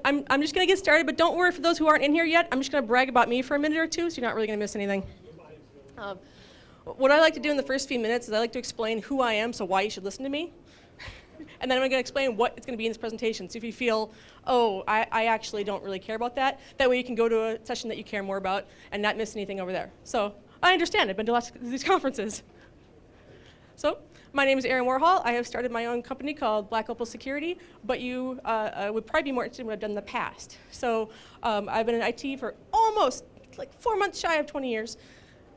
I'm just going to get started, but don't worry for those who aren't in here yet. I'm just going to brag about me for a minute or two, so you're not really going to miss anything. What I like to do in the first few minutes is I like to explain who I am, so why you should listen to me. And then I'm going to explain what it's going to be in this presentation. So if you feel, oh, I actually don't really care about that, that way you can go to a session that you care more about and not miss anything over there. So I understand. I've been to lots of these conferences. So my name is Erin Warhol. I have started my own company called Black Opal Security, but you would probably be more interested in what I've done in the past. So I've been in IT for almost like 4 months shy of 20 years.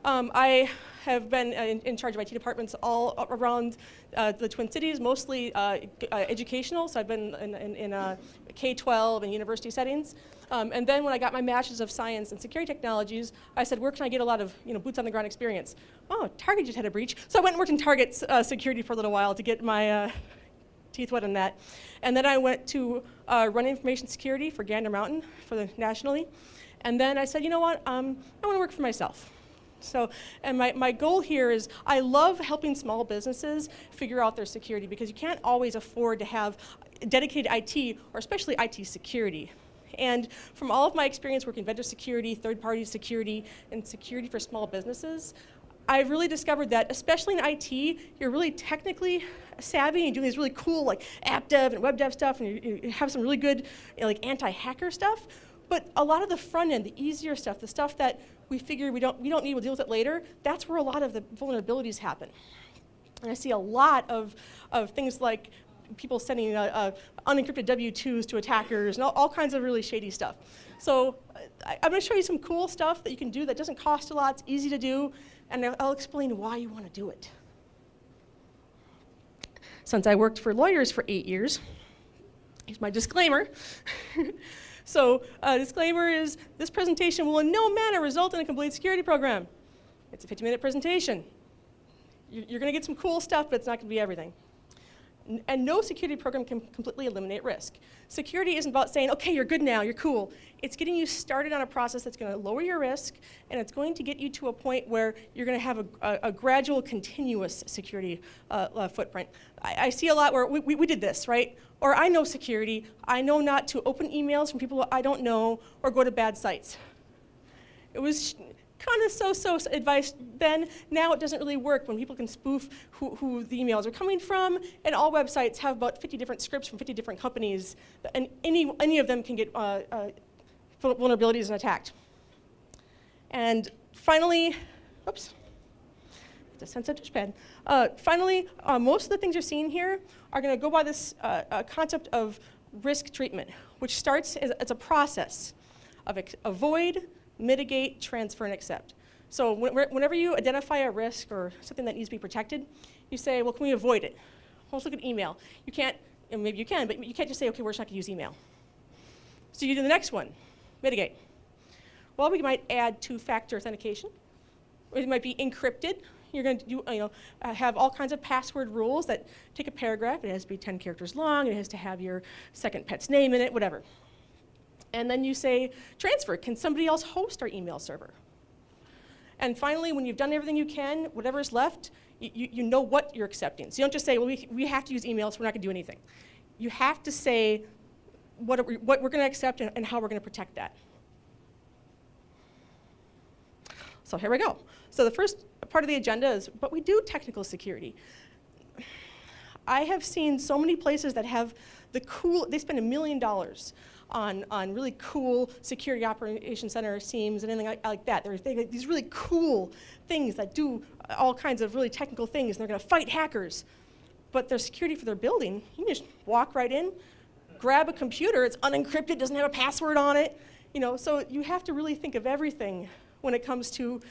I have been in charge of IT departments all around the Twin Cities, mostly educational. So I've been in K-12 and university settings. And then when I got my Master's of Science in Security Technologies, I said, where can I get a lot of boots on the ground experience? Oh, Target just had a breach. So I went and worked in Target security for a little while to get my teeth wet in that. And then I went to run information security for Gander Mountain nationally. And then I said, you know what, I want to work for myself. So, and my goal here is I love helping small businesses figure out their security because you can't always afford to have dedicated IT or especially IT security. And from all of my experience working vendor security, third-party security, and security for small businesses, I've really discovered that, especially in IT, you're really technically savvy and you do these really cool like app dev and web dev stuff, and you have some really good like anti-hacker stuff. But a lot of the front end, the easier stuff, the stuff that we figure we don't need, we'll deal with it later, that's where a lot of the vulnerabilities happen. And I see a lot of things like people sending unencrypted W-2s to attackers and all kinds of really shady stuff. So I'm going to show you some cool stuff that you can do that doesn't cost a lot, it's easy to do, and I'll explain why you want to do it. Since I worked for lawyers for 8 years, here's my disclaimer. So disclaimer is this presentation will in no manner result in a complete security program. It's a 50-minute presentation. You're going to get some cool stuff, but it's not going to be everything. And no security program can completely eliminate risk. Security isn't about saying, okay, you're good now, you're cool. It's getting you started on a process that's going to lower your risk, and it's going to get you to a point where you're going to have a gradual, continuous security footprint. I see a lot where we did this, right? Or I know security. I know not to open emails from people I don't know or go to bad sites. It was kind of so-so advice then. Now it doesn't really work when people can spoof who the emails are coming from, and all websites have about 50 different scripts from 50 different companies, and any of them can get vulnerabilities and attacked. And finally, oops, it's a sensitive touchpad. Finally, most of the things you're seeing here are going to go by this concept of risk treatment, which starts as a process of avoid, mitigate, transfer, and accept. So whenever you identify a risk or something that needs to be protected, you say, well, can we avoid it? Well, let's look at email. You can't, and maybe you can, but you can't just say, okay, we're just not going to use email. So you do the next one, mitigate. Well, we might add two-factor authentication. It might be encrypted. You're going to do, have all kinds of password rules that take a paragraph. It has to be 10 characters long. It has to have your second pet's name in it, whatever. And then you say, transfer. Can somebody else host our email server? And finally, when you've done everything you can, whatever's left, you know what you're accepting. So you don't just say, well, we have to use email, so we're not going to do anything. You have to say what we're going to accept and how we're going to protect that. So here we go. So the first part of the agenda is what we do technical security. I have seen so many places that have the cool, they spend $1 million on really cool security operations center teams and anything like that. They have these really cool things that do all kinds of really technical things, and they're going to fight hackers. But their security for their building, you can just walk right in, grab a computer, it's unencrypted, doesn't have a password on it. So you have to really think of everything when it comes to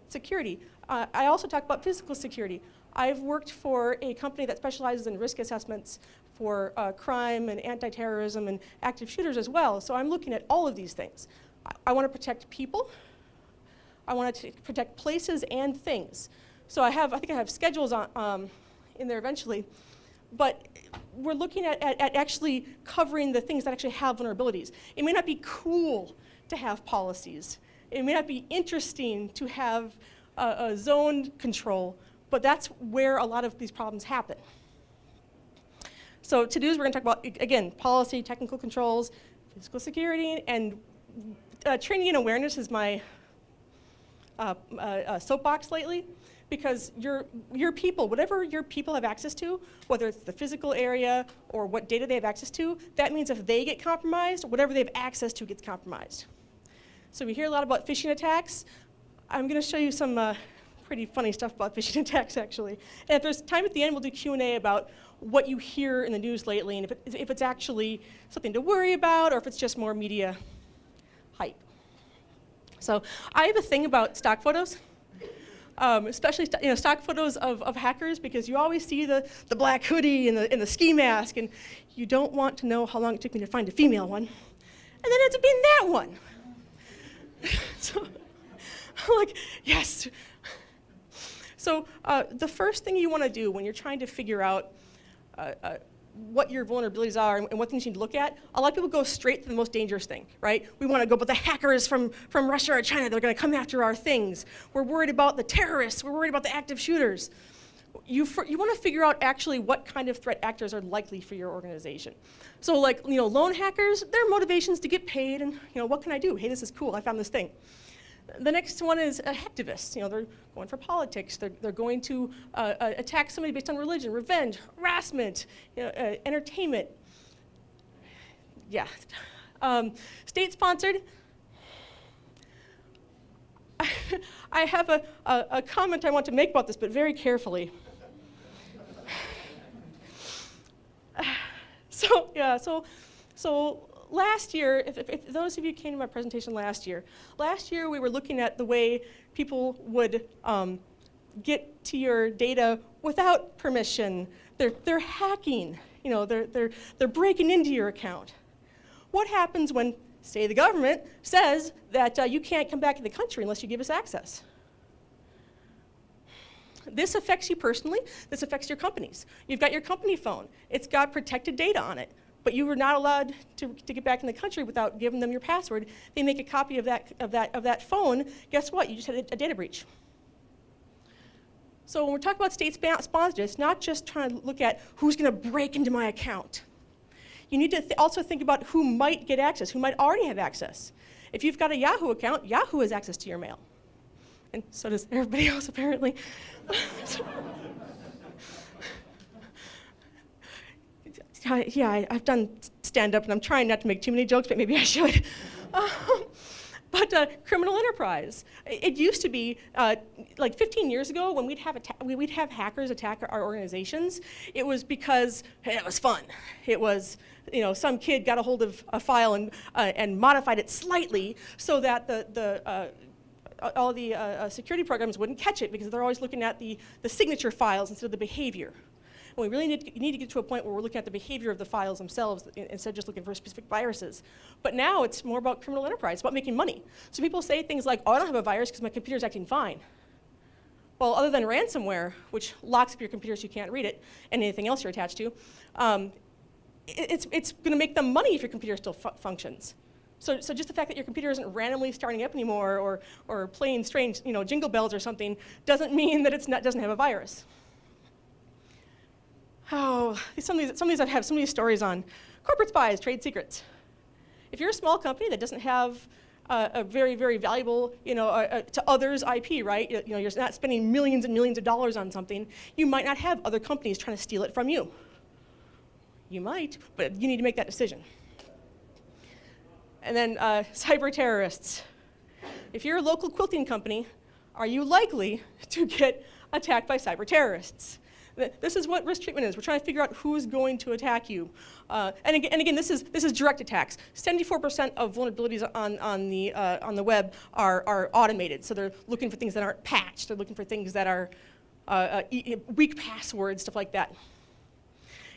security. I also talk about physical security. I've worked for a company that specializes in risk assessments for crime and anti-terrorism and active shooters as well. So I'm looking at all of these things. I want to protect people. I want to protect places and things. So I think I have schedules in there eventually. But we're looking at actually covering the things that actually have vulnerabilities. It may not be cool to have policies. It may not be interesting to have a zone control, but that's where a lot of these problems happen. So to-dos, we're going to talk about, again, policy, technical controls, physical security, and training and awareness is my soapbox lately, because your people, whatever your people have access to, whether it's the physical area or what data they have access to, that means if they get compromised, whatever they have access to gets compromised. So we hear a lot about phishing attacks. I'm going to show you some pretty funny stuff about phishing attacks, actually. And if there's time at the end, we'll do Q&A about what you hear in the news lately, and if it's actually something to worry about, or if it's just more media hype. So I have a thing about stock photos, especially stock photos of hackers, because you always see the black hoodie and the ski mask, and you don't want to know how long it took me to find a female one. And then it ends up being that one. So I'm like, yes. So the first thing you want to do when you're trying to figure out what your vulnerabilities are and what things you need to look at, a lot of people go straight to the most dangerous thing, right? We want to go, but the hackers from Russia or China, they're going to come after our things. We're worried about the terrorists. We're worried about the active shooters. You want to figure out actually what kind of threat actors are likely for your organization. So like, lone hackers, their motivations to get paid, and what can I do? Hey, this is cool. I found this thing. The next one is hacktivists. They're going for politics. They're going to attack somebody based on religion, revenge, harassment, entertainment. Yeah. State-sponsored. I have a comment I want to make about this, but very carefully. So last year, if those of you came to my presentation last year we were looking at the way people would get to your data without permission. They're hacking. They're breaking into your account. What happens when, say, the government says that you can't come back to the country unless you give us access? This affects you personally. This affects your companies. You've got your company phone. It's got protected data on it. But you were not allowed to get back in the country without giving them your password. They make a copy of that phone. Guess what? You just had a data breach. So when we're talking about state-sponsored, it's not just trying to look at who's going to break into my account. You need to also think about who might get access, who might already have access. If you've got a Yahoo account, Yahoo has access to your mail. And so does everybody else, apparently. Yeah, I've done stand-up, and I'm trying not to make too many jokes, but maybe I should. But criminal enterprise. It used to be, like 15 years ago, when we'd have hackers attack our organizations, it was because it was fun. It was, some kid got a hold of a file and modified it slightly so that all the security programs wouldn't catch it, because they're always looking at the signature files instead of the behavior. And we really need to get to a point where we're looking at the behavior of the files themselves instead of just looking for specific viruses. But now it's more about criminal enterprise, it's about making money. So people say things like, oh, I don't have a virus because my computer's acting fine. Well, other than ransomware, which locks up your computer so you can't read it, and anything else you're attached to, it's going to make them money if your computer still functions. So just the fact that your computer isn't randomly starting up anymore or playing strange jingle bells or something doesn't mean that it doesn't have a virus. Oh, some of these I have so many stories on. Corporate spies, trade secrets. If you're a small company that doesn't have a very, very valuable, to others IP, right? You're not spending millions and millions of dollars on something, you might not have other companies trying to steal it from you. You might, but you need to make that decision. And then cyber terrorists. If you're a local quilting company, are you likely to get attacked by cyber terrorists? This is what risk treatment is. We're trying to figure out who's going to attack you. And again, this is direct attacks. 74% of vulnerabilities on the web are automated. So they're looking for things that aren't patched. They're looking for things that are weak passwords, stuff like that.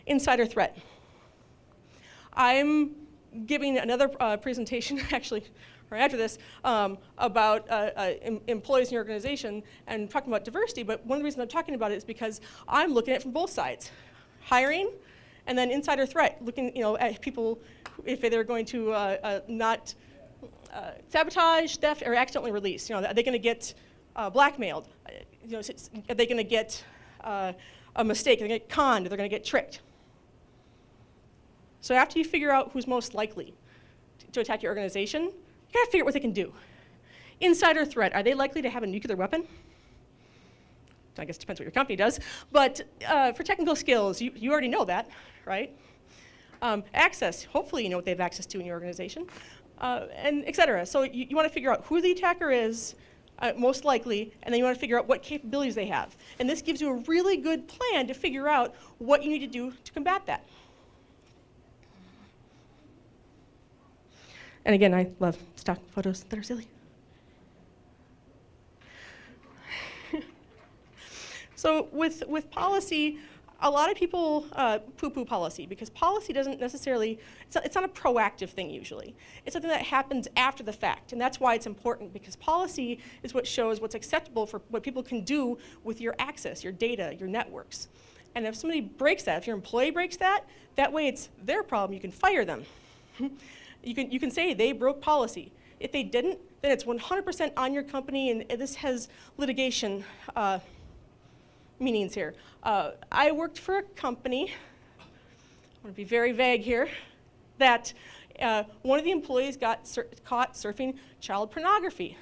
Insider threat. I'm giving another presentation, actually, right after this, about employees in your organization and talking about diversity, but one of the reasons I'm talking about it is because I'm looking at it from both sides. Hiring, and then insider threat, looking at people if they're going to not sabotage, theft, or accidentally release. Are they going to get blackmailed? Are they going to get a mistake? Are they going to get conned? Are they going to get tricked? So after you figure out who's most likely to attack your organization, you gotta figure out what they can do. Insider threat, are they likely to have a nuclear weapon? I guess it depends what your company does. But for technical skills, you already know that, right? Access, hopefully you know what they have access to in your organization, and et cetera. So you want to figure out who the attacker is, most likely, and then you want to figure out what capabilities they have. And this gives you a really good plan to figure out what you need to do to combat that. And again, I love stock photos that are silly. So with policy, a lot of people poo-poo policy because policy doesn't necessarily, it's not a proactive thing usually. It's something that happens after the fact, and that's why it's important because policy is what shows what's acceptable for what people can do with your access, your data, your networks. And if somebody breaks that, if your employee breaks that, that way it's their problem, you can fire them. You can say they broke policy. If they didn't, then it's 100% on your company, and this has litigation meanings here. I worked for a company, I want to be very vague here, that one of the employees got caught surfing child pornography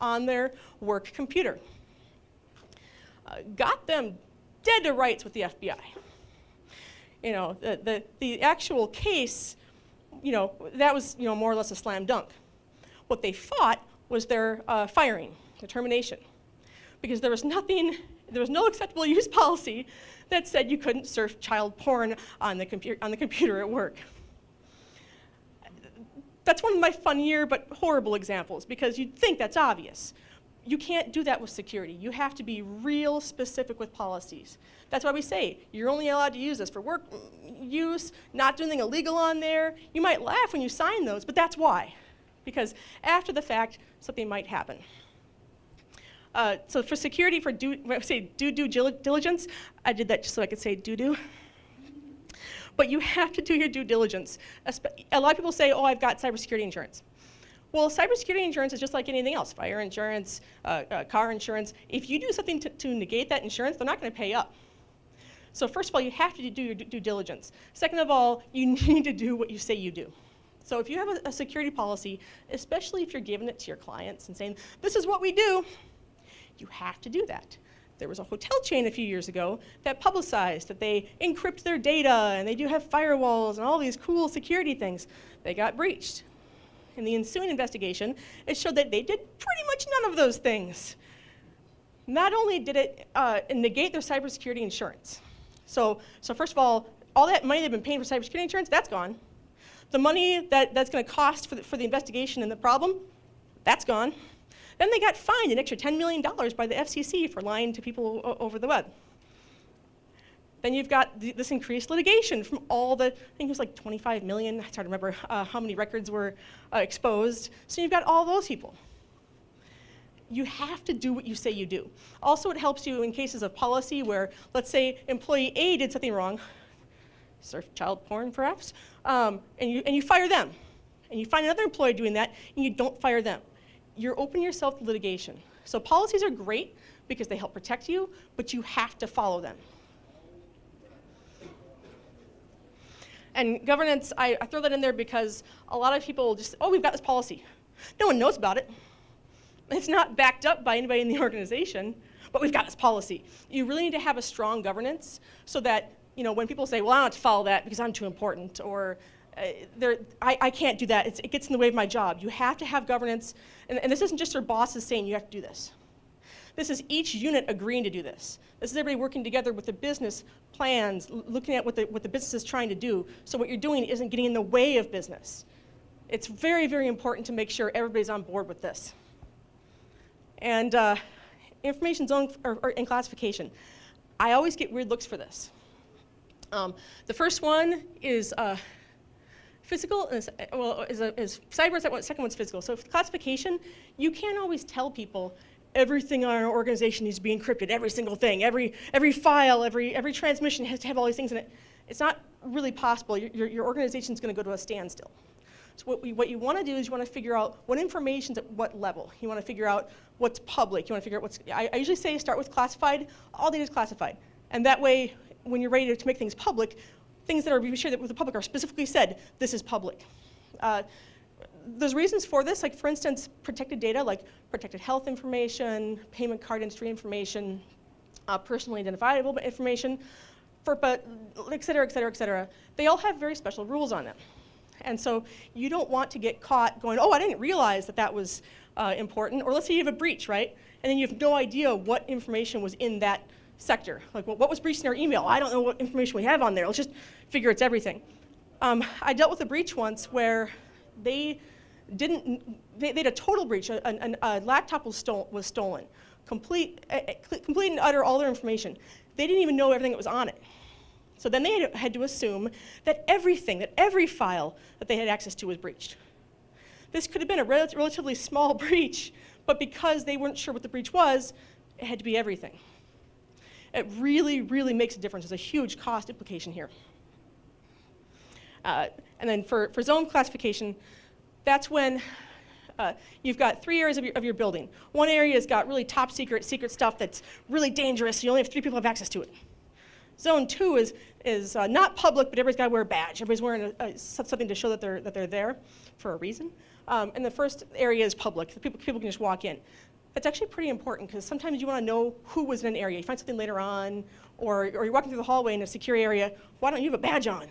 on their work computer. Got them dead to rights with the FBI. You know, the actual case, you know, that was, you know, more or less a slam dunk. What they fought was their firing, their termination, because there was no acceptable use policy that said you couldn't surf child porn on the computer at work. That's one of my funnier but horrible examples because you'd think that's obvious. You can't do that with security. You have to be real specific with policies. That's why we say you're only allowed to use this for work use, not do anything illegal on there. You might laugh when you sign those, but that's why. Because after the fact, something might happen. So for security, when I say due diligence, I did that just so I could say doo-doo. But you have to do your due diligence. A lot of people say, oh, I've got cybersecurity insurance. Well, cybersecurity insurance is just like anything else, fire insurance, car insurance. If you do something to negate that insurance, they're not going to pay up. So first of all, you have to do your due diligence. Second of all, you need to do what you say you do. So if you have a security policy, especially if you're giving it to your clients and saying, this is what we do, you have to do that. There was a hotel chain a few years ago that publicized that they encrypt their data and they do have firewalls and all these cool security things. They got breached. In the ensuing investigation, it showed that they did pretty much none of those things. Not only did it negate their cybersecurity insurance. So first of all that money they've been paying for cybersecurity insurance, that's gone. The money that's going to cost for the investigation and the problem, that's gone. Then they got fined an extra $10 million by the FCC for lying to people over the web. Then you've got this increased litigation from all the, I think it was like 25 million, I try to remember how many records were exposed. So you've got all those people. You have to do what you say you do. Also, it helps you in cases of policy where, let's say, employee A did something wrong, surf child porn perhaps, and you fire them. And you find another employee doing that, and you don't fire them. You're opening yourself to litigation. So policies are great because they help protect you, but you have to follow them. And governance, I throw that in there because a lot of people just, oh, we've got this policy. No one knows about it. It's not backed up by anybody in the organization, but we've got this policy. You really need to have a strong governance so that, you know, when people say, well, I don't have to follow that because I'm too important, or I can't do that, it gets in the way of my job. You have to have governance, and this isn't just your bosses saying you have to do this. This is each unit agreeing to do this. This is everybody working together with the business plans, looking at what the business is trying to do, so what you're doing isn't getting in the way of business. It's very, very important to make sure everybody's on board with this. And information zone and classification. I always get weird looks for this. The first one is physical, is cyber, second one's physical. So for classification, you can't always tell people everything on our organization needs to be encrypted, every single thing, every file, every transmission has to have all these things in it. It's not really possible. Your organization's going to go to a standstill. So what you want to do is you want to figure out what information's at what level. You want to figure out what's public. You want to figure out what's, I usually say start with classified. All data is classified. And that way, when you're ready to make things public, things that are being shared with the public are specifically said, this is public. There's reasons for this, like for instance, protected data, like protected health information, payment card industry information, personally identifiable information, but et cetera, et cetera, et cetera. They all have very special rules on them. And so you don't want to get caught going, oh, I didn't realize that that was important. Or let's say you have a breach, right? And then you have no idea what information was in that sector. Like, well, what was breached in our email? I don't know what information we have on there. Let's just figure it's everything. I dealt with a breach once where they had a total breach. A laptop was stolen. Complete and utter all their information. They didn't even know everything that was on it. So then they had to assume that every file that they had access to was breached. This could have been a relatively small breach, but because they weren't sure what the breach was, it had to be everything. It really, really makes a difference. There's a huge cost implication here. And then for zone classification, that's when you've got 3 areas of your building. One area has got really top secret stuff that's really dangerous, so you only have 3 people have access to it. Zone 2 is not public, but everybody's got to wear a badge. Everybody's wearing something to show that they're there for a reason. And the first area is public. People can just walk in. That's actually pretty important because sometimes you want to know who was in an area. You find something later on, or you're walking through the hallway in a secure area. Why don't you have a badge on?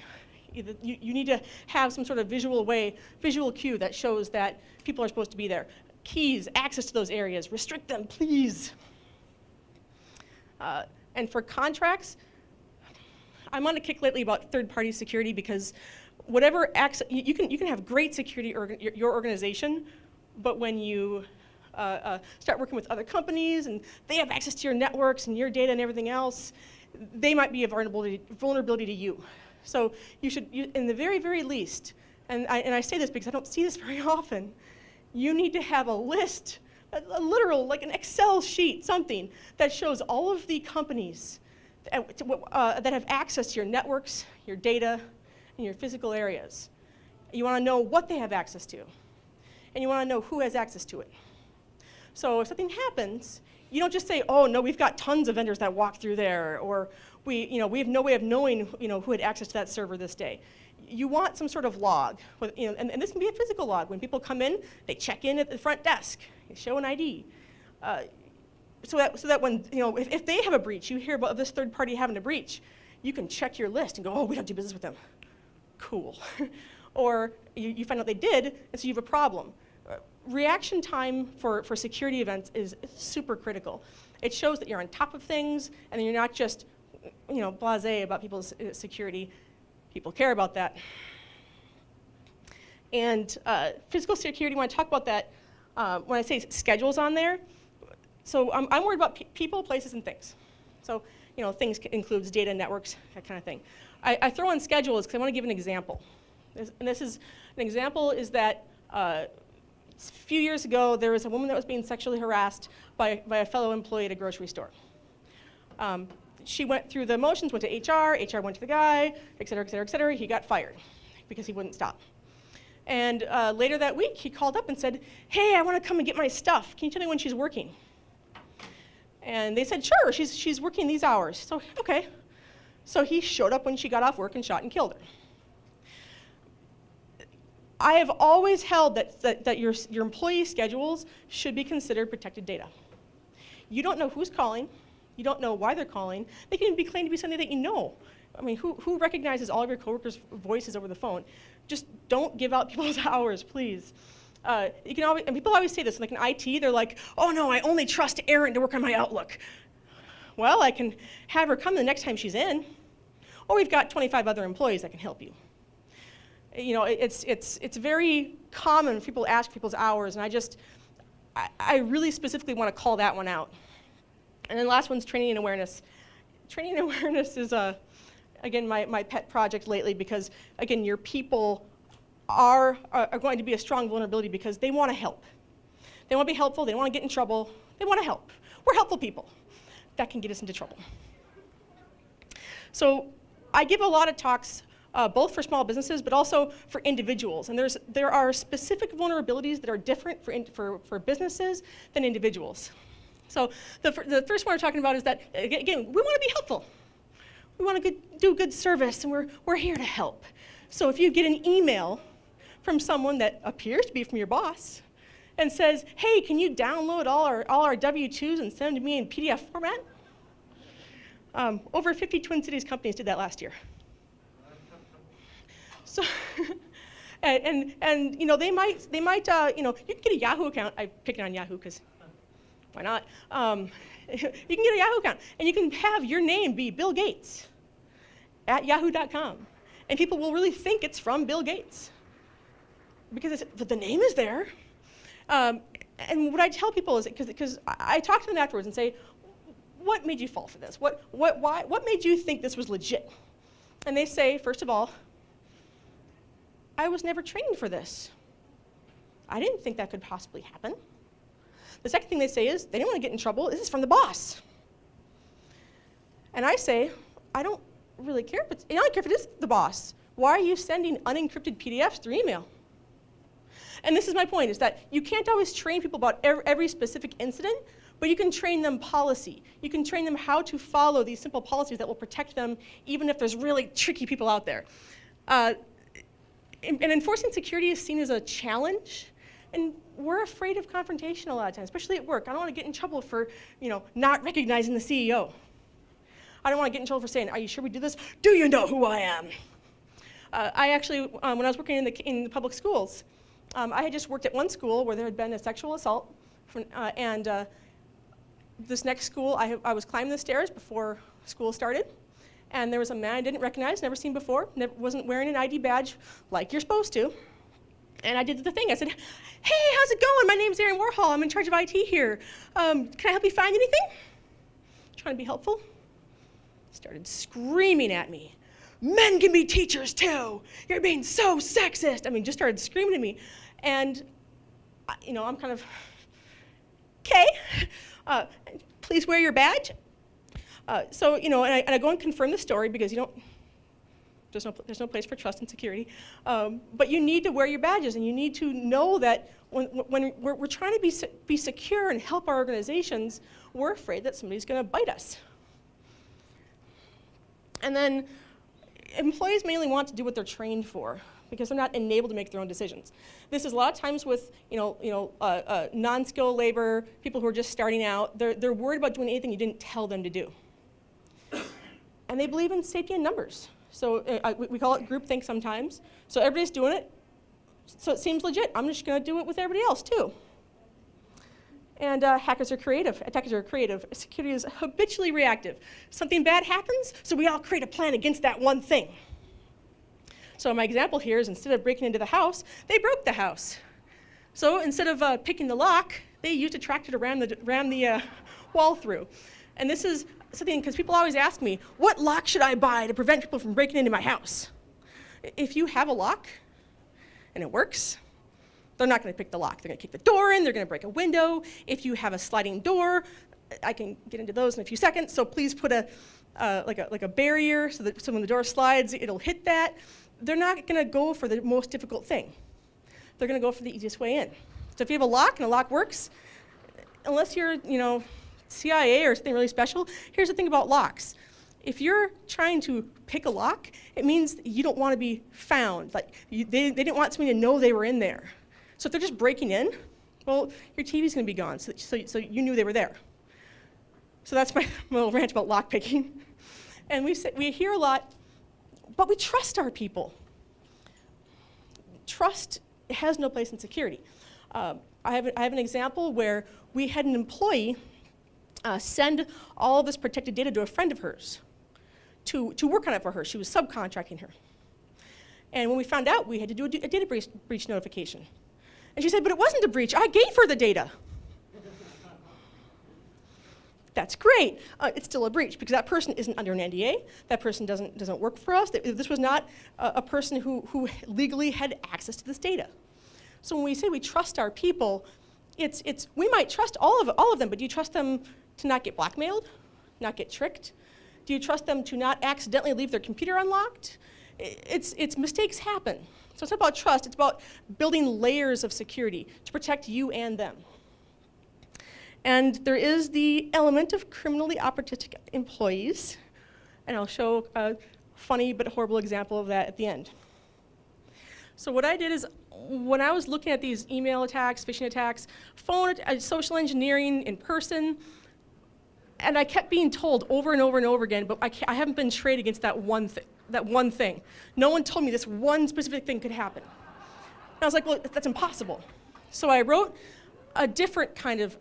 You need to have some sort of visual cue that shows that people are supposed to be there. Keys, access to those areas, restrict them, please. And for contracts, I'm on a kick lately about third-party security because whatever access, you can have great security your organization, but when you start working with other companies and they have access to your networks and your data and everything else, they might be a vulnerability to you. So you should, in the very, very least, and I say this because I don't see this very often, you need to have a list, a literal, like an Excel sheet, something that shows all of the companies that have access to your networks, your data, and your physical areas. You want to know what they have access to, and you want to know who has access to it. So if something happens, you don't just say, oh, no, we've got tons of vendors that walk through there, or we have no way of knowing who had access to that server this day. You want some sort of log, and this can be a physical log. When people come in, they check in at the front desk, they show an ID. So that when, if they have a breach, you hear about this third party having a breach, you can check your list and go, oh, we don't do business with them. Cool. Or you find out they did, and so you have a problem. Reaction time for security events is super critical. It shows that you're on top of things, and you're not just, blasé about people's security. People care about that. And physical security, when I talk about that, when I say schedules on there, so I'm worried about people, places, and things. So, things includes data, networks, that kind of thing. I throw in schedules because I want to give an example. And this is, an example is that a few years ago, there was a woman that was being sexually harassed by a fellow employee at a grocery store. She went through the motions, went to HR went to the guy, et cetera, et cetera, et cetera. He got fired because he wouldn't stop. And later that week, he called up and said, hey, I want to come and get my stuff. Can you tell me when she's working? And they said, sure, she's working these hours. So, okay. So he showed up when she got off work and shot and killed her. I have always held that your employee schedules should be considered protected data. You don't know who's calling. You don't know why they're calling. They can be claimed to be something that you know. I mean, who recognizes all of your coworkers' voices over the phone? Just don't give out people's hours, please. You can always, and people always say this, like in IT, they're like, oh no, I only trust Erin to work on my Outlook. Well, I can have her come the next time she's in, or we've got 25 other employees that can help you. It's very common for people to ask people's hours, and I really specifically want to call that one out. And then the last one's training and awareness. Training and awareness is, again, my pet project lately because, again, your people are going to be a strong vulnerability because they want to help. They want to be helpful. They don't want to get in trouble. They want to help. We're helpful people. That can get us into trouble. So I give a lot of talks both for small businesses, but also for individuals. And there are specific vulnerabilities that are different for businesses than individuals. So the first one we're talking about is that, again, we want to be helpful. we want to do good service, and we're here to help. So if you get an email from someone that appears to be from your boss and says, hey, can you download all our W-2s and send them to me in PDF format? Over 50 Twin Cities companies did that last year. So, and you know, they might you can get a Yahoo account. I'm picking on Yahoo because why not? You can get a Yahoo account, and you can have your name be Bill Gates at yahoo.com. And people will really think it's from Bill Gates because the name is there. And what I tell people is, because I talk to them afterwards and say, what made you fall for this? What made you think this was legit? And they say, first of all, I was never trained for this. I didn't think that could possibly happen. The second thing they say is, they didn't want to get in trouble. This is from the boss. And I say, I don't really care if I don't care if it is the boss. Why are you sending unencrypted PDFs through email? And this is my point, is that you can't always train people about every specific incident, but you can train them policy. You can train them how to follow these simple policies that will protect them, even if there's really tricky people out there. And enforcing security is seen as a challenge, and we're afraid of confrontation a lot of times, especially at work. I don't want to get in trouble for, not recognizing the CEO. I don't want to get in trouble for saying, are you sure we do this? Do you know who I am? I actually, when I was working in the public schools, I had just worked at one school where there had been a sexual assault, and this next school, I was climbing the stairs before school started, and there was a man I didn't recognize, never seen before, wasn't wearing an ID badge like you're supposed to. And I did the thing. I said, hey, how's it going? My name's Aaron Warhol. I'm in charge of IT here. Can I help you find anything? Trying to be helpful. Started screaming at me. Men can be teachers too. You're being so sexist. Just started screaming at me. And, I'm kind of, okay, please wear your badge. So, and I go and confirm the story because there's no place for trust and security. But you need to wear your badges, and you need to know that when we're trying to be secure and help our organizations, we're afraid that somebody's going to bite us. And then employees mainly want to do what they're trained for because they're not enabled to make their own decisions. This is a lot of times with non-skilled labor, people who are just starting out. They're worried about doing anything you didn't tell them to do. And they believe in safety in numbers. So we call it groupthink sometimes. So everybody's doing it, so it seems legit. I'm just going to do it with everybody else too. And hackers are creative. Attackers are creative. Security is habitually reactive. Something bad happens, so we all create a plan against that one thing. So my example here is instead of breaking into the house, they broke the house. So instead of picking the lock, they used a tractor to ram the wall through. And this is something, because people always ask me, what lock should I buy to prevent people from breaking into my house? If you have a lock and it works, they're not going to pick the lock. They're going to kick the door in. They're going to break a window. If you have a sliding door, I can get into those in a few seconds. So please put like a barrier so when the door slides, it'll hit that. They're not going to go for the most difficult thing. They're going to go for the easiest way in. So if you have a lock and a lock works, unless you're CIA or something really special, here's the thing about locks. If you're trying to pick a lock, it means you don't want to be found. Like they didn't want somebody to know they were in there. So if they're just breaking in, well, your TV's going to be gone, so you knew they were there. So that's my little rant about lock picking. And we hear a lot, but we trust our people. Trust has no place in security. I have an example where we had an employee send all of this protected data to a friend of hers to work on it for her. She was subcontracting her. And when we found out, we had to do a data breach notification. And she said, but it wasn't a breach. I gave her the data. That's great. It's still a breach because that person isn't under an NDA. That person doesn't work for us. This was not a person who legally had access to this data. So when we say we trust our people, we might trust all of them, but do you trust them to not get blackmailed, not get tricked? Do you trust them to not accidentally leave their computer unlocked? Mistakes happen. So it's not about trust, it's about building layers of security to protect you and them. And there is the element of criminally opportunistic employees. And I'll show a funny but horrible example of that at the end. So what I did is, when I was looking at these email attacks, phishing attacks, phone, social engineering in person, and I kept being told over and over and over again, but I haven't been trained against that one thing. No one told me this one specific thing could happen. And I was like, well, that's impossible. So I wrote a different kind of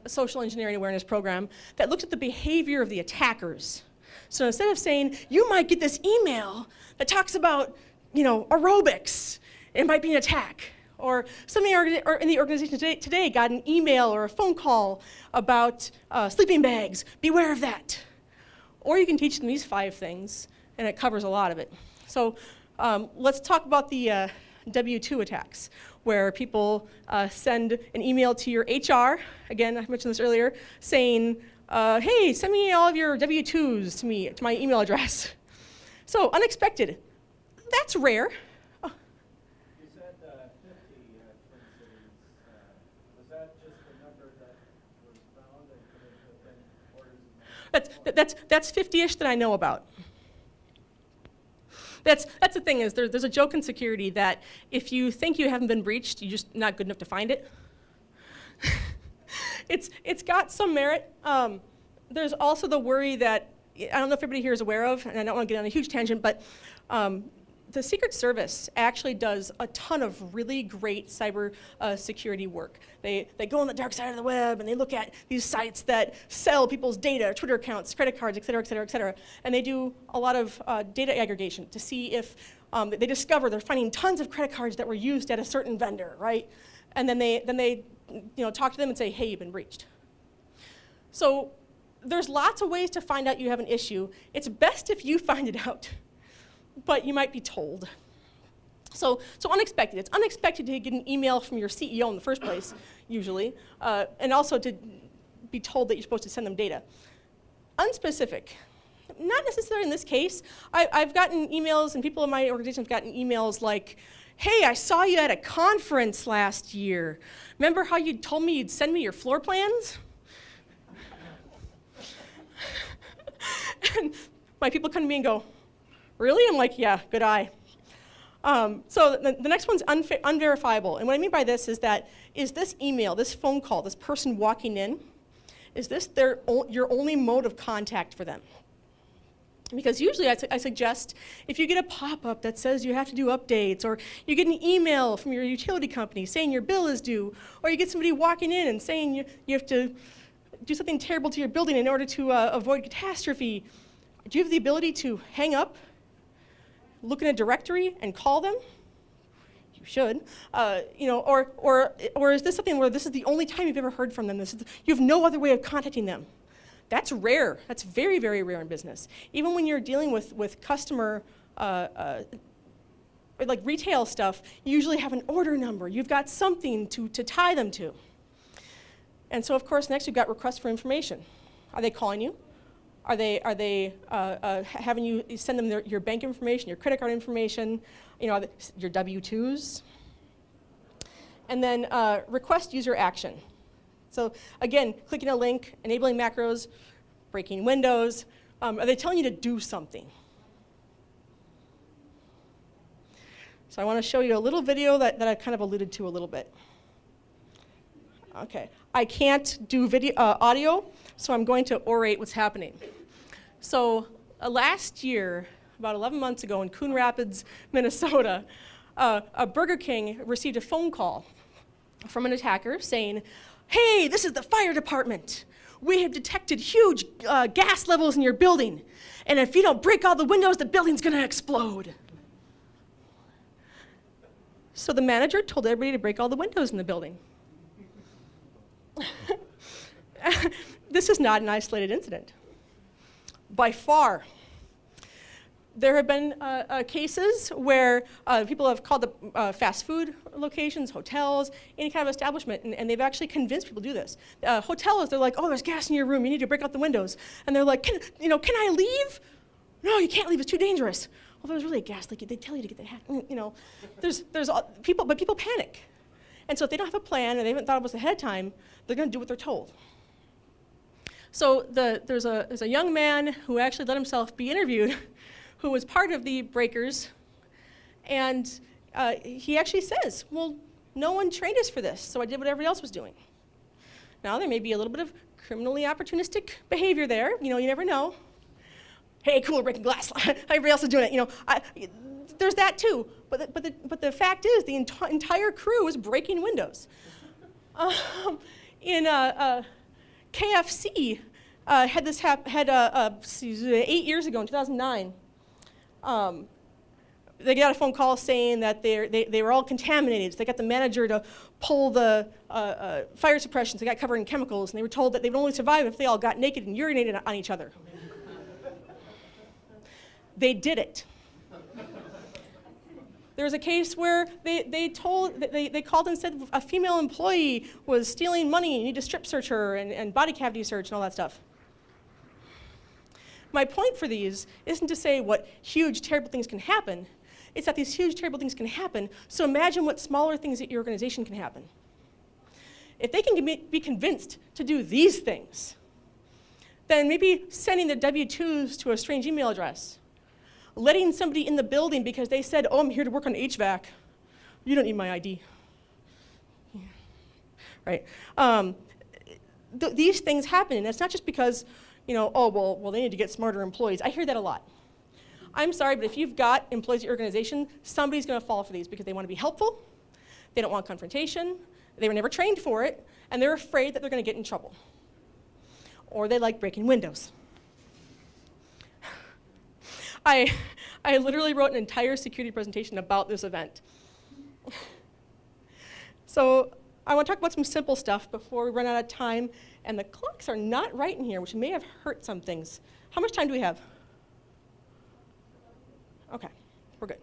social engineering awareness program that looked at the behavior of the attackers. So instead of saying, you might get this email that talks about, aerobics, it might be an attack. Or somebody in the organization today got an email or a phone call about sleeping bags. Beware of that. Or you can teach them these 5 things, and it covers a lot of it. So let's talk about the W-2 attacks, where people send an email to your HR, again, I mentioned this earlier, saying, hey, send me all of your W-2s to my email address. So unexpected. That's rare. You said 50 Twin Cities. Was that just the number that was found, or could it have been orders of magnitude? That's 50-ish that I know about. That's the thing, is there's a joke in security that if you think you haven't been breached, you're just not good enough to find it. It's got some merit. There's also the worry that, I don't know if everybody here is aware of, and I don't want to get on a huge tangent, but the Secret Service actually does a ton of really great cyber security work. They go on the dark side of the web, and they look at these sites that sell people's data, Twitter accounts, credit cards, et cetera, et cetera, et cetera. And they do a lot of data aggregation to see if they discover they're finding tons of credit cards that were used at a certain vendor, right? And then they talk to them and say, hey, you've been breached. So there's lots of ways to find out you have an issue. It's best if you find it out, but you might be told. So unexpected. It's unexpected to get an email from your CEO in the first place, usually, and also to be told that you're supposed to send them data. Unspecific. Not necessarily in this case. I've gotten emails, and people in my organization have gotten emails like, hey, I saw you at a conference last year. Remember how you told me you'd send me your floor plans? And my people come to me and go, really? I'm like, yeah, good eye. So the next one's unverifiable. And what I mean by this is that, is this email, this phone call, this person walking in, is this your only mode of contact for them? Because usually I suggest if you get a pop-up that says you have to do updates, or you get an email from your utility company saying your bill is due, or you get somebody walking in and saying you have to do something terrible to your building in order to avoid catastrophe, do you have the ability to hang up, look in a directory, and call them? You should. Or is this something where this is the only time you've ever heard from them? You have no other way of contacting them. That's rare. That's very, very rare in business. Even when you're dealing with customer, like retail stuff, you usually have an order number. You've got something to tie them to. And so, of course, next you've got requests for information. Are they calling you? Are they having you send them your bank information, your credit card information, your W-2s? And then request user action. So again, clicking a link, enabling macros, breaking windows. Are they telling you to do something? So I want to show you a little video that I kind of alluded to a little bit. Okay, I can't do audio, so I'm going to orate what's happening. So last year, about 11 months ago in Coon Rapids, Minnesota, a Burger King received a phone call from an attacker saying, hey, this is the fire department. We have detected huge gas levels in your building, and if you don't break all the windows, the building's going to explode. So the manager told everybody to break all the windows in the building. This is not an isolated incident. By far, there have been cases where people have called the fast food locations, hotels, any kind of establishment, and they've actually convinced people to do this. Hotels, they're like, oh, there's gas in your room, you need to break out the windows. And they're like, can I leave? No, you can't leave, it's too dangerous. Well, if there was really a gas leak, they'd tell you to get the heck, there's people, but people panic. And so if they don't have a plan and they haven't thought of this ahead of time, they're going to do what they're told. So there's a young man who actually let himself be interviewed who was part of the breakers, and he actually says, well, no one trained us for this, so I did what everybody else was doing. Now, there may be a little bit of criminally opportunistic behavior there. You know, you never know. Hey, cool, breaking glass. Everybody else is doing it. You know, there's that too. But the fact is, the entire crew was breaking windows. In KFC had this 8 years ago in 2009. They got a phone call saying that they were all contaminated. So they got the manager to pull the fire suppression. So they got covered in chemicals, and they were told that they would only survive if they all got naked and urinated on each other. They did it. There was a case where they called and said a female employee was stealing money, you need to strip search her and body cavity search and all that stuff. My point for these isn't to say what huge, terrible things can happen. It's that these huge, terrible things can happen, so imagine what smaller things at your organization can happen. If they can be convinced to do these things, then maybe sending the W-2s to a strange email address, letting somebody in the building because they said, oh, I'm here to work on HVAC. You don't need my ID. Yeah. Right? These things happen, and it's not just because, you know, oh, well, they need to get smarter employees. I hear that a lot. I'm sorry, but if you've got employees at your organization, somebody's going to fall for these because they want to be helpful, they don't want confrontation, they were never trained for it, and they're afraid that they're going to get in trouble. Or they like breaking windows. I literally wrote an entire security presentation about this event. So I want to talk about some simple stuff before we run out of time, and the clocks are not right in here, which may have hurt some things. How much time do we have? Okay, we're good.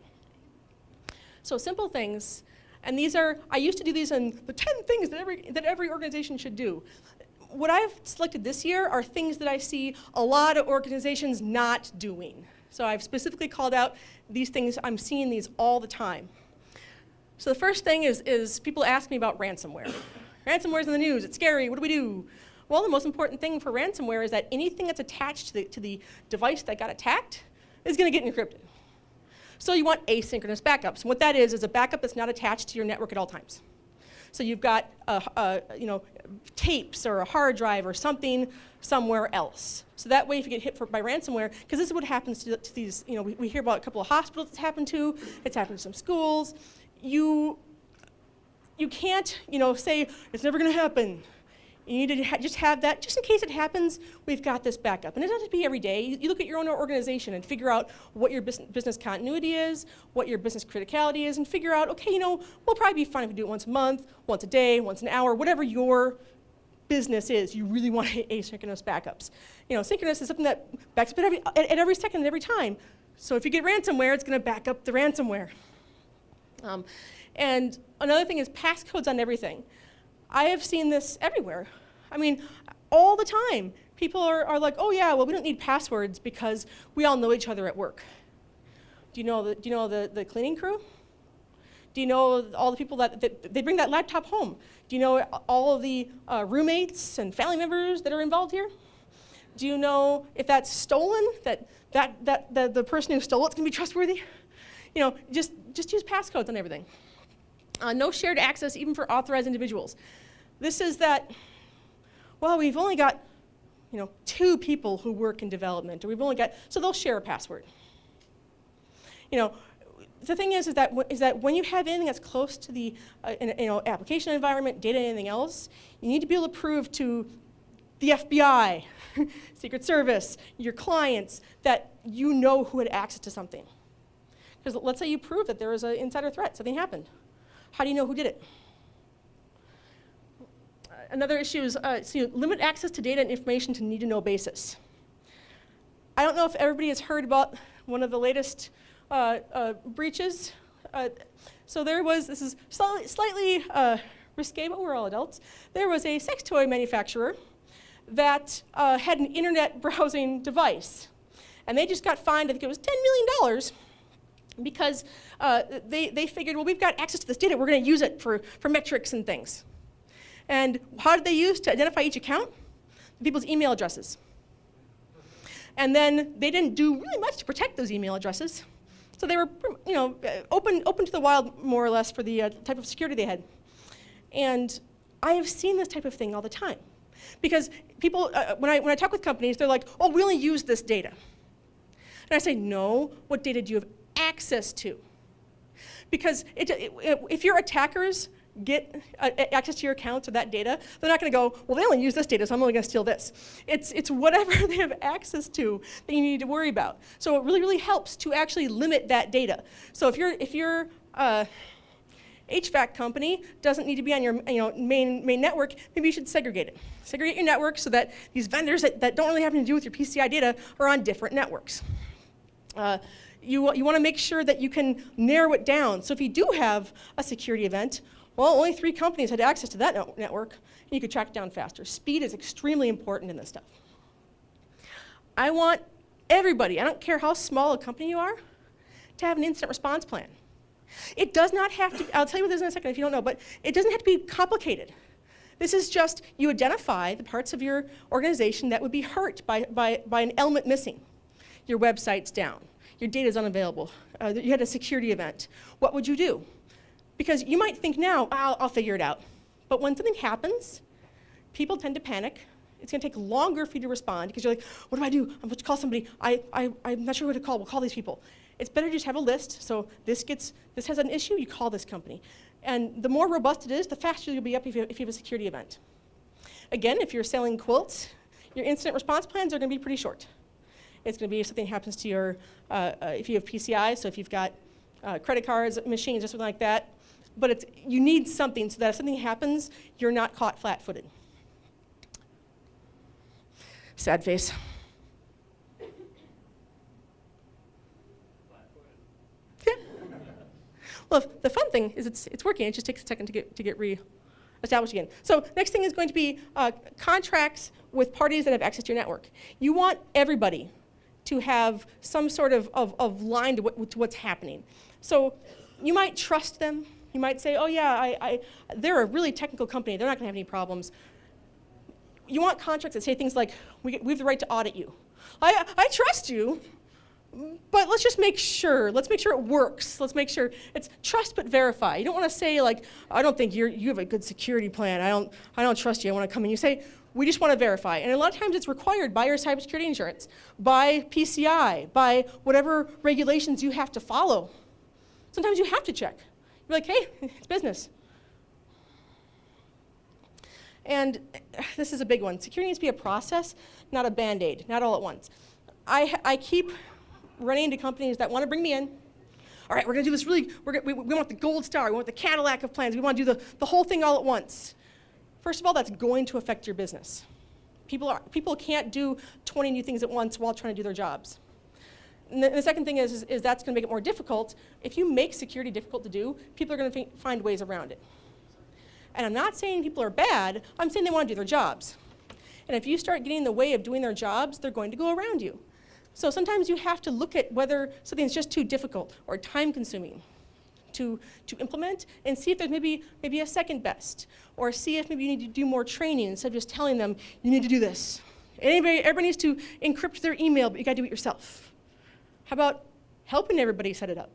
So simple things, and these are, I used to do these in the 10 things that every organization should do. What I've selected this year are things that I see a lot of organizations not doing. So I've specifically called out these things, I'm seeing these all the time. So the first thing is people ask me about ransomware. Ransomware's in the news, it's scary, what do we do? Well, the most important thing for ransomware is that anything that's attached to the device that got attacked is gonna get encrypted. So you want asynchronous backups. And what that is a backup that's not attached to your network at all times. So you've got you know, tapes or a hard drive or something somewhere else. So that way if you get hit by ransomware, because this is what happens to these, you know, we hear about a couple of hospitals it's happened to some schools. You can't, you know, say it's never gonna happen. You need to just have that, just in case it happens, we've got this backup. And it doesn't have to be every day. You look at your own organization and figure out what your business continuity is, what your business criticality is, and figure out, okay, you know, we'll probably be fine if we do it once a month, once a day, once an hour, whatever your business is. You really want asynchronous backups. You know, synchronous is something that backs up at every second and every time. So if you get ransomware, it's going to back up the ransomware. And another thing is passcodes on everything. I have seen this everywhere. I mean, all the time. People are like, oh yeah, well we don't need passwords because we all know each other at work. Do you know the cleaning crew? Do you know all the people that they bring that laptop home? Do you know all of the roommates and family members that are involved here? Do you know if that's stolen, that the person who stole it's gonna be trustworthy? You know, just use passcodes on everything. No shared access even for authorized individuals. This is that, well, we've only got, you know, 2 people who work in development, or we've only got, so they'll share a password. You know, the thing is that when you have anything that's close to the you know, application environment, data, anything else, you need to be able to prove to the FBI, Secret Service, your clients, that you know who had access to something. Because let's say you prove that there was an insider threat, something happened. How do you know who did it? Another issue is limit access to data and information to need-to-know basis. I don't know if everybody has heard about one of the latest breaches. So there was, this is slightly risque, but we're all adults. There was a sex toy manufacturer that had an internet browsing device. And they just got fined, I think it was $10 million, because they figured, well, we've got access to this data, we're going to use it for metrics and things. And how did they use to identify each account? people's email addresses. And then they didn't do really much to protect those email addresses. So they were, open to the wild, more or less, for the type of security they had. And I have seen this type of thing all the time. Because people, when I talk with companies, they're like, oh, we only use this data. And I say, no, what data do you have access to? Because if your attackers get access to your accounts or that data, they're not going to go, well, they only use this data, so I'm only going to steal this. It's whatever they have access to that you need to worry about. So it really, really helps to actually limit that data. So if your HVAC company doesn't need to be on your main network, maybe you should segregate it. Segregate your network so that these vendors that don't really have anything to do with your PCI data are on different networks. You want to make sure that you can narrow it down. So if you do have a security event, well, only 3 companies had access to that network, and you could track it down faster. Speed is extremely important in this stuff. I want everybody, I don't care how small a company you are, to have an incident response plan. It does not have to, I'll tell you what this is in a second if you don't know, but it doesn't have to be complicated. This is just, you identify the parts of your organization that would be hurt by an element missing. Your website's down, your data's unavailable, you had a security event. What would you do? Because you might think now, I'll figure it out. But when something happens, people tend to panic. It's going to take longer for you to respond because you're like, what do? I'm supposed to call somebody. I'm not sure who to call. We'll call these people. It's better to just have a list. So this has an issue, you call this company. And the more robust it is, the faster you'll be up if you have a security event. Again, if you're selling quilts, your incident response plans are going to be pretty short. It's going to be if something happens to your, if you have PCI, so if you've got credit cards, machines, or something like that. But you need something so that if something happens, you're not caught flat-footed. Sad face. Yeah. Well, the fun thing is it's working. It just takes a second to get re-established again. So next thing is going to be contracts with parties that have access to your network. You want everybody to have some sort of line to what's happening. So you might trust them. You might say, oh yeah, they're a really technical company. They're not going to have any problems. You want contracts that say things like, we have the right to audit you. I trust you, but let's just make sure. Let's make sure it works. Let's make sure it's trust but verify. You don't want to say like, I don't think you have a good security plan. I don't trust you. I want to come in. You say, we just want to verify. And a lot of times it's required by your cybersecurity insurance, by PCI, by whatever regulations you have to follow. Sometimes you have to check. You're like, hey, it's business. And this is a big one. Security needs to be a process, not a Band-Aid, not all at once. I keep running into companies that want to bring me in. All right, we're going to do this we want the gold star. We want the Cadillac of plans. We want to do the whole thing all at once. First of all, that's going to affect your business. People can't do 20 new things at once while trying to do their jobs. And the second thing is that's going to make it more difficult. If you make security difficult to do, people are going to find ways around it. And I'm not saying people are bad. I'm saying they want to do their jobs. And if you start getting in the way of doing their jobs, they're going to go around you. So sometimes you have to look at whether something's just too difficult or time-consuming to implement and see if there's maybe a second best, or see if maybe you need to do more training instead of just telling them, you need to do this. Everybody needs to encrypt their email, but you got to do it yourself. How about helping everybody set it up?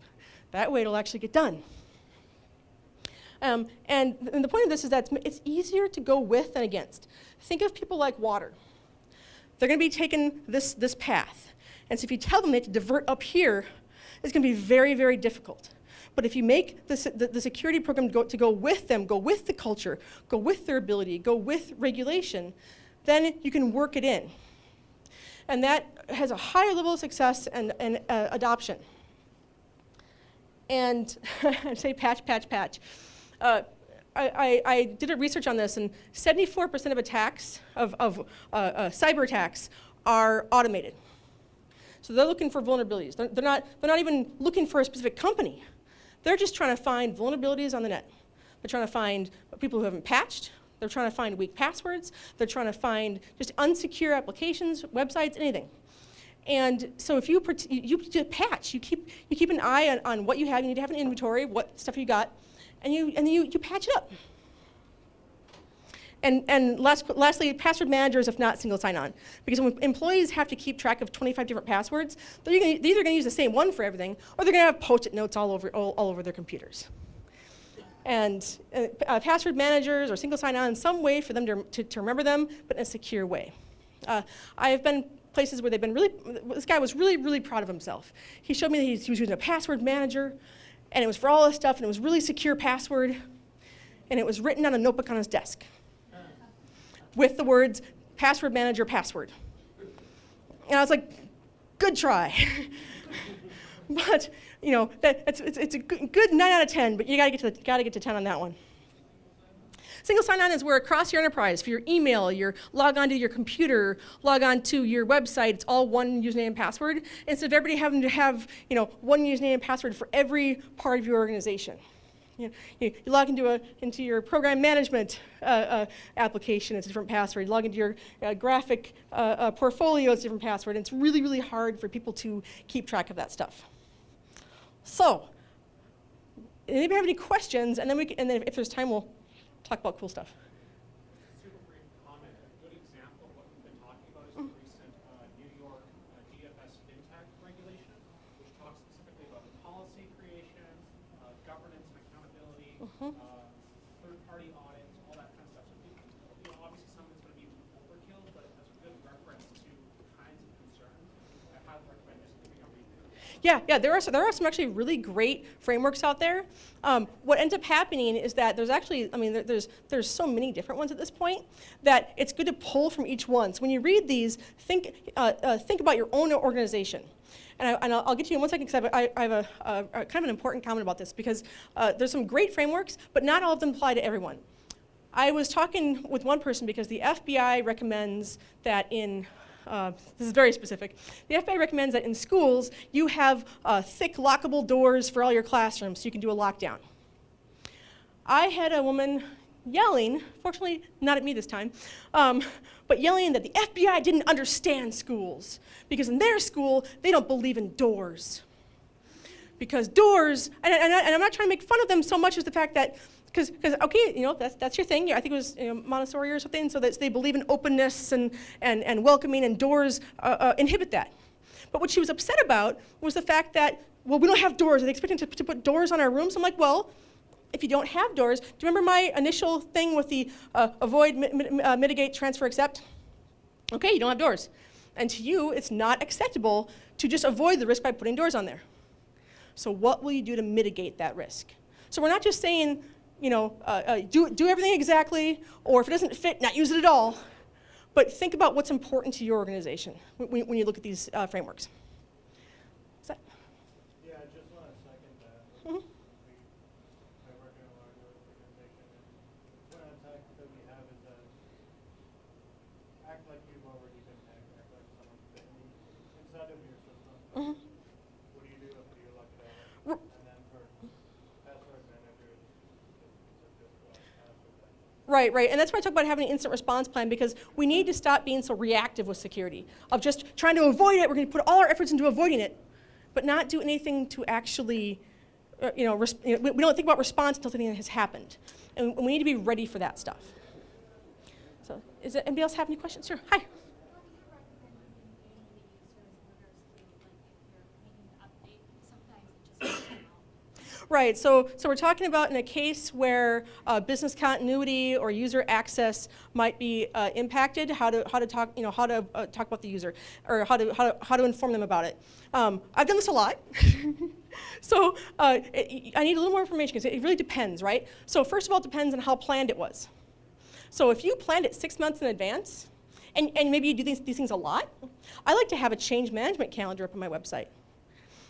That way it'll actually get done. And the point of this is that it's easier to go with than against. Think of people like water. They're going to be taking this path. And so if you tell them they have to divert up here, it's going to be very, very difficult. But if you make the security program to go with them, go with the culture, go with their ability, go with regulation, then you can work it in. And that has a higher level of success and adoption. And I say patch. I did a research on this, and 74% of attacks, of cyber attacks, are automated. So they're looking for vulnerabilities. They're not even looking for a specific company. They're just trying to find vulnerabilities on the net. They're trying to find people who haven't patched. They're trying to find weak passwords. They're trying to find just unsecure applications, websites, anything. And so if you patch, you keep an eye on what you have. You need to have an inventory of what stuff you got, and you patch it up. And lastly, password managers, if not single sign-on. Because when employees have to keep track of 25 different passwords, they're either going to use the same one for everything, or they're going to have Post-it notes all over their computers. And password managers or single sign-on, some way for them to remember them, but in a secure way. I have been places where this guy was really, really proud of himself. He showed me that he was using a password manager, and it was for all this stuff, and it was really secure password, and it was written on a notebook on his desk with the words, password manager password. And I was like, good try. But, you know, it's a good 9 out of 10, but you gotta get to 10 on that one. Single sign-on is where across your enterprise, for your email, your log on to your computer, log on to your website, it's all one username and password, instead of everybody having to have, you know, one username and password for every part of your organization. You log into your program management application, it's a different password. You log into your graphic portfolio, it's a different password. And it's really, really hard for people to keep track of that stuff. So, anybody have any questions? And then if there's time, we'll talk about cool stuff. Super brief comment. A good example of what we've been talking about is the recent New York DFS FinTech regulation, which talks specifically about policy creation, governance and accountability, third-party audits, all that kind of stuff. So obviously some of it's going to be overkill, but as a good reference to the kinds of concerns, I highly recommend this if you become reading. Yeah, there are some actually really great frameworks out there. What ends up happening is that there's actually, there's so many different ones at this point that it's good to pull from each one. So when you read these, think about your own organization. And I'll get to you in one second because I have a kind of an important comment about this because there's some great frameworks, but not all of them apply to everyone. I was talking with one person because the FBI recommends that in this is very specific. The FBI recommends that in schools, you have thick lockable doors for all your classrooms so you can do a lockdown. I had a woman yelling, fortunately not at me this time, but yelling that the FBI didn't understand schools because in their school, they don't believe in doors. Because doors, and I'm not trying to make fun of them so much as the fact that because okay, you know, that's your thing. I think it was Montessori or something, so that they believe in openness and welcoming, and doors inhibit that. But what she was upset about was the fact that, well, we don't have doors. Are they expecting to put doors on our rooms? I'm like, well, if you don't have doors, do you remember my initial thing with the avoid, mitigate, transfer, accept? Okay, you don't have doors. And to you, it's not acceptable to just avoid the risk by putting doors on there. So what will you do to mitigate that risk? So we're not just saying, you know, do everything exactly, or if it doesn't fit, not use it at all. But think about what's important to your organization when you look at these frameworks. Is that? Yeah, I just want to second that. Mm-hmm. I work in a large organization, and one attack that we have is that act like you've already been hacked, act like someone's been inside of your system. Mm-hmm. What do you do after you lock it out? And then for password managers, it's a difficult password. Right, and that's why I talk about having an instant response plan, because we need to stop being so reactive with security, of just trying to avoid it. We're going to put all our efforts into avoiding it, but not do anything to actually, we don't think about response until something has happened. And we need to be ready for that stuff. So, anybody else have any questions? Sure, hi. Right, so we're talking about in a case where business continuity or user access might be impacted, how to talk about the user, or how to inform them about it. I've done this a lot, so I need a little more information because it really depends, right? So first of all, it depends on how planned it was. So if you planned it 6 months in advance, and maybe you do these things a lot, I like to have a change management calendar up on my website,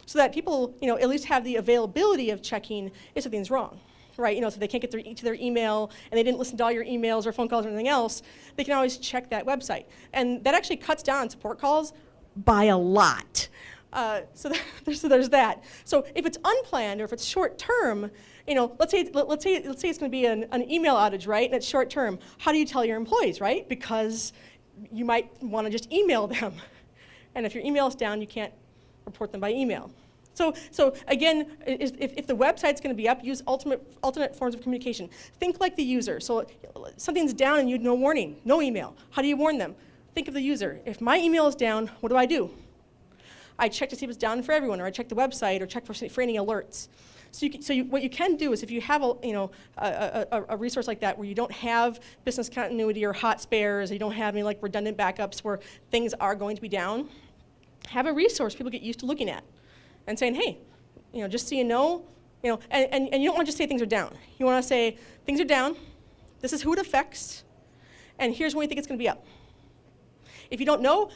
so that people, at least have the availability of checking if something's wrong, right? So they can't get to their email and they didn't listen to all your emails or phone calls or anything else, they can always check that website. And that actually cuts down on support calls by a lot. So there's that. So if it's unplanned or if it's short term, let's say it's going to be an email outage, right? And it's short term. How do you tell your employees, right? Because you might want to just email them. And if your email is down, you can't report them by email. So again, if the website's going to be up, use alternate forms of communication. Think like the user. So something's down and you no warning, no email. How do you warn them? Think of the user. If my email is down, what do? I check to see if it's down for everyone, or I check the website, or check for any alerts. So, what you can do is, if you have a resource like that where you don't have business continuity or hot spares, or you don't have any like redundant backups where things are going to be down, have a resource people get used to looking at, and saying, hey, just so you know, and you don't want to just say things are down. You want to say things are down. This is who it affects, and here's when we think it's going to be up. If you don't know,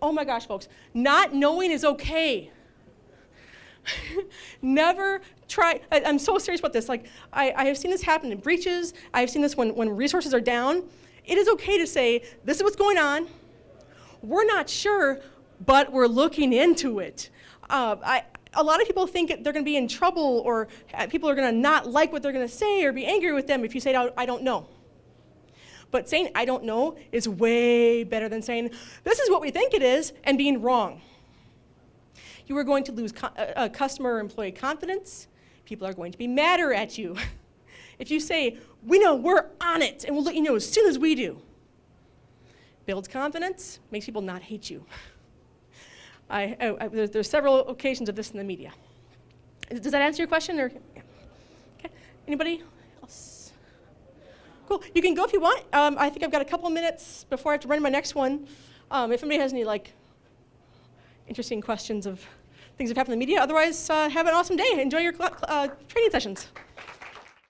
oh my gosh, folks, not knowing is okay. Never try, I'm so serious about this. Like, I have seen this happen in breaches. I have seen this when resources are down. It is okay to say, this is what's going on. We're not sure, but we're looking into it. A lot of people think they're going to be in trouble, or people are going to not like what they're going to say or be angry with them if you say, I don't know. But saying, I don't know, is way better than saying, this is what we think it is, and being wrong. You are going to lose customer or employee confidence. People are going to be madder at you. If you say, we know, we're on it, and we'll let you know as soon as we do. Builds confidence, makes people not hate you. There's several occasions of this in the media. Does that answer your question? Or? Okay. Anybody else? Cool. You can go if you want. I think I've got a couple of minutes before I have to run to my next one. If anybody has any interesting questions of things that have happened in the media. Otherwise, have an awesome day. Enjoy your training sessions.